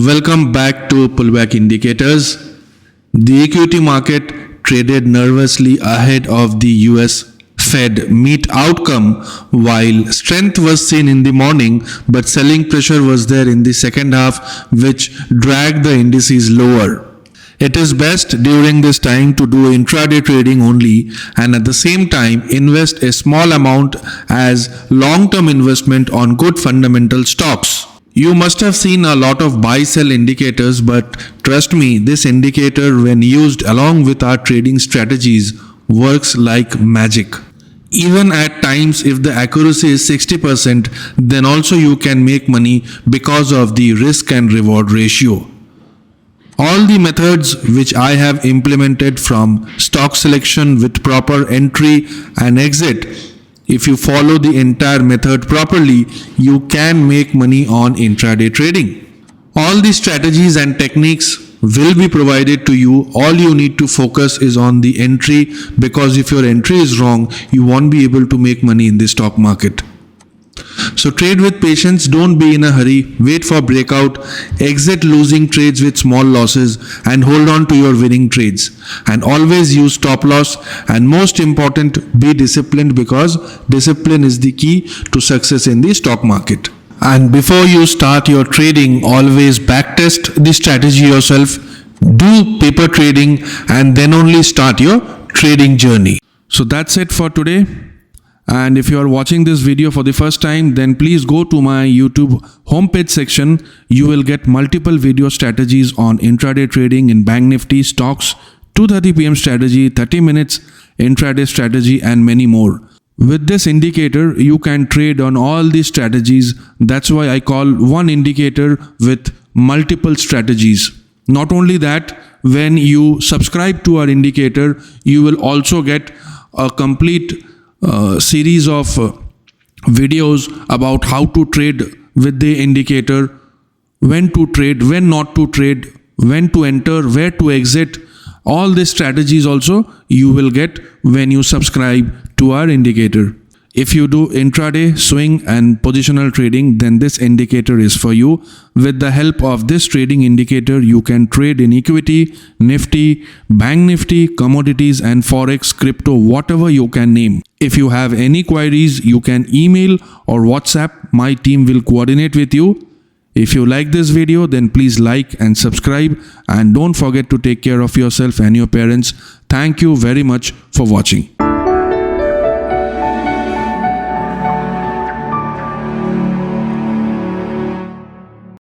Welcome back to Pullback Indicators. The equity market traded nervously ahead of the US Fed meet outcome while strength was seen in the morning, but selling pressure was there in the second half, which dragged the indices lower. It is best during this time to do intraday trading only and at the same time invest a small amount as long-term investment on good fundamental stocks. You must have seen a lot of buy-sell indicators, but trust me, this indicator when used along with our trading strategies works like magic. Even at times if the accuracy is 60%, then also you can make money because of the risk and reward ratio. All the methods which I have implemented from stock selection with proper entry and exit, if you follow the entire method properly, you can make money on intraday trading. All the strategies and techniques will be provided to you. All you need to focus is on the entry, because if your entry is wrong, you won't be able to make money in the stock market. So trade with patience, don't be in a hurry, wait for breakout, exit losing trades with small losses and hold on to your winning trades. And always use stop loss, and most important, be disciplined, because discipline is the key to success in the stock market. And before you start your trading, always backtest the strategy yourself, do paper trading and then only start your trading journey. So that's it for today. And if you are watching this video for the first time, then please go to my YouTube homepage section. You will get multiple video strategies on intraday trading in Bank Nifty, stocks, 2:30 p.m. strategy, 30 minutes intraday strategy, and many more. With this indicator, you can trade on all these strategies. That's why I call one indicator with multiple strategies. Not only that, when you subscribe to our indicator, you will also get a complete series of videos about how to trade with the indicator, when to trade, when not to trade, when to enter, where to exit. All these strategies also you will get when you subscribe to our indicator. If you do intraday, swing and positional trading, then this indicator is for you. With the help of this trading indicator, you can trade in equity, Nifty, Bank Nifty, Commodities and Forex, crypto, whatever you can name. If you have any queries, you can email or WhatsApp. My team will coordinate with you. If you like this video, then please like and subscribe, and don't forget to take care of yourself and your parents. Thank you very much for watching.